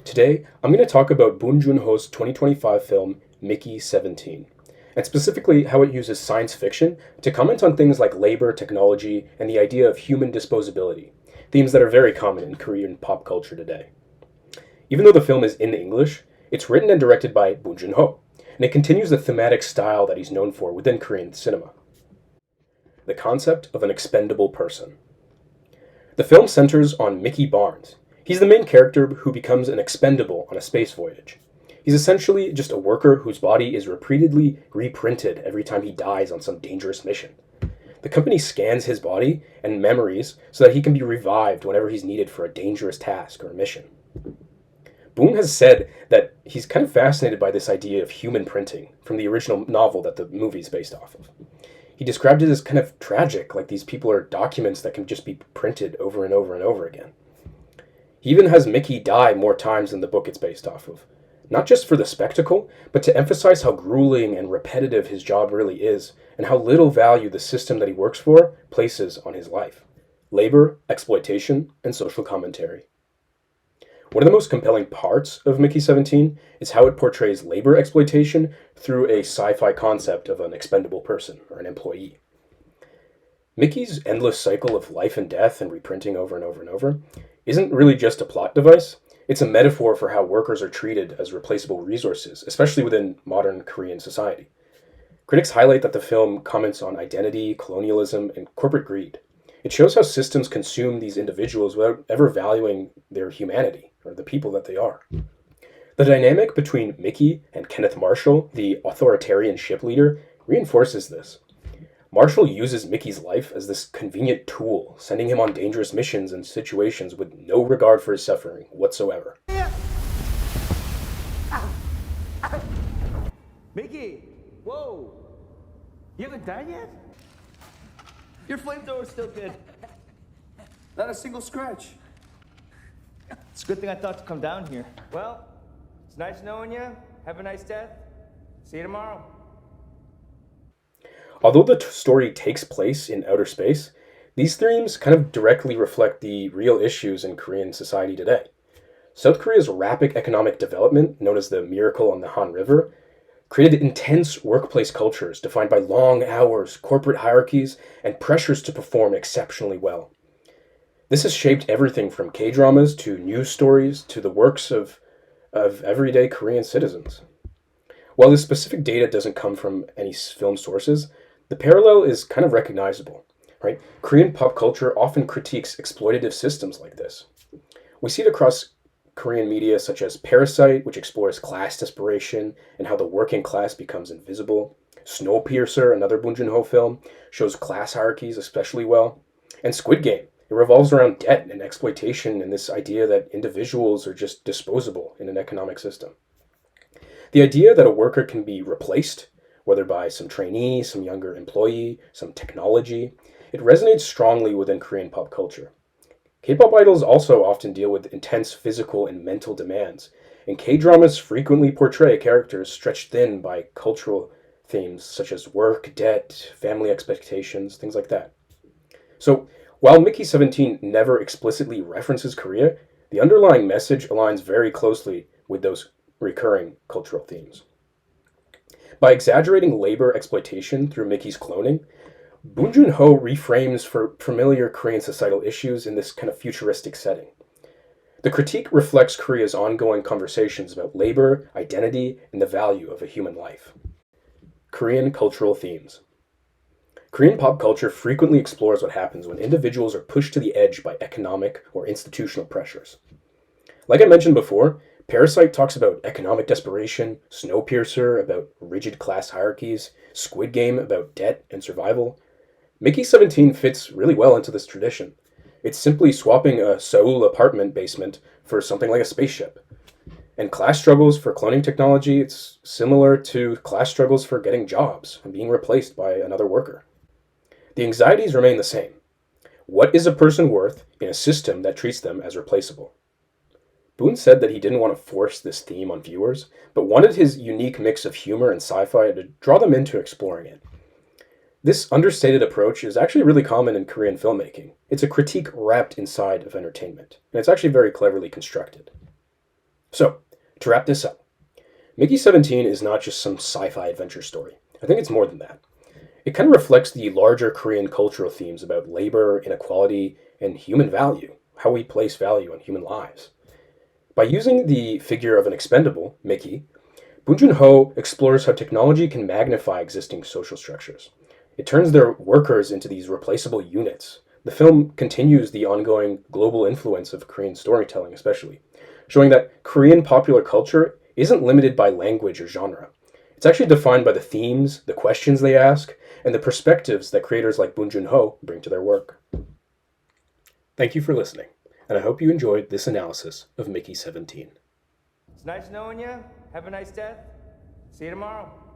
Today, I'm going to talk about Bong Joon-ho's 2025 film Mickey 17, and specifically how it uses science fiction to comment on things like labor, technology, and the idea of human disposability, themes that are very common in Korean pop culture today. Even though the film is in English, it's written and directed by Bong Joon-ho, and it continues the thematic style that he's known for within Korean cinema. The concept of an expendable person. The film centers on Mickey Barnes. He's the main character who becomes an expendable on a space voyage. He's essentially just a worker whose body is repeatedly reprinted every time he dies on some dangerous mission. The company scans his body and memories so that he can be revived whenever he's needed for a dangerous task or mission. Boone has said that he's kind of fascinated by this idea of human printing from the original novel that the movie is based off of. He described it as kind of tragic, like these people are documents that can just be printed over and over and over again. He even has Mickey die more times than the book it's based off of. Not just for the spectacle, but to emphasize how grueling and repetitive his job really is, and how little value the system that he works for places on his life. Labor, exploitation, and social commentary. One of the most compelling parts of Mickey 17 is how it portrays labor exploitation through a sci-fi concept of an expendable person, or an employee. Mickey's endless cycle of life and death and reprinting over and over and over isn't really just a plot device. It's a metaphor for how workers are treated as replaceable resources, especially within modern Korean society. Critics highlight that the film comments on identity, colonialism, and corporate greed. It shows how systems consume these individuals without ever valuing their humanity, or the people that they are. The dynamic between Mickey and Kenneth Marshall, the authoritarian ship leader, reinforces this. Marshall uses Mickey's life as this convenient tool, sending him on dangerous missions and situations with no regard for his suffering whatsoever. Mickey! Whoa! You haven't died yet? Your flamethrower's still good. Not a single scratch. It's a good thing I thought to come down here. Well, it's nice knowing you. Have a nice death. See you tomorrow. Although the story takes place in outer space, these themes kind of directly reflect the real issues in Korean society today. South Korea's rapid economic development, known as the Miracle on the Han River, created intense workplace cultures defined by long hours, corporate hierarchies, and pressures to perform exceptionally well. This has shaped everything from K-dramas to news stories to the works of everyday Korean citizens. While this specific data doesn't come from any film sources, the parallel is kind of recognizable, right? Korean pop culture often critiques exploitative systems like this. We see it across Korean media such as Parasite, which explores class desperation and how the working class becomes invisible. Snowpiercer, another Bong Joon-ho film, shows class hierarchies especially well. And Squid Game, it revolves around debt and exploitation and this idea that individuals are just disposable in an economic system. The idea that a worker can be replaced, whether by some trainee, some younger employee, some technology, it resonates strongly within Korean pop culture. K-pop idols also often deal with intense physical and mental demands, and K-dramas frequently portray characters stretched thin by cultural themes such as work, debt, family expectations, things like that. So, while Mickey 17 never explicitly references Korea, the underlying message aligns very closely with those recurring cultural themes. By exaggerating labor exploitation through Mickey's cloning, Bong Joon-ho reframes for familiar Korean societal issues in this kind of futuristic setting. The critique reflects Korea's ongoing conversations about labor, identity, and the value of a human life. Korean cultural themes. Korean pop culture frequently explores what happens when individuals are pushed to the edge by economic or institutional pressures. Like I mentioned before, Parasite talks about economic desperation, Snowpiercer about rigid class hierarchies, Squid Game about debt and survival. Mickey 17 fits really well into this tradition. It's simply swapping a Seoul apartment basement for something like a spaceship. And class struggles for cloning technology, it's similar to class struggles for getting jobs and being replaced by another worker. The anxieties remain the same. What is a person worth in a system that treats them as replaceable? Boone said that he didn't want to force this theme on viewers, but wanted his unique mix of humor and sci-fi to draw them into exploring it. This understated approach is actually really common in Korean filmmaking. It's a critique wrapped inside of entertainment, and it's actually very cleverly constructed. So, to wrap this up, Mickey 17 is not just some sci fi adventure story. I think it's more than that. It kind of reflects the larger Korean cultural themes about labor, inequality, and human value, how we place value on human lives. By using the figure of an expendable, Mickey, Bong Joon-ho explores how technology can magnify existing social structures. It turns their workers into these replaceable units. The film continues the ongoing global influence of Korean storytelling, especially, showing that Korean popular culture isn't limited by language or genre. It's actually defined by the themes, the questions they ask, and the perspectives that creators like Bong Joon-ho bring to their work. Thank you for listening, and I hope you enjoyed this analysis of Mickey 17. It's nice knowing you. Have a nice death. See you tomorrow.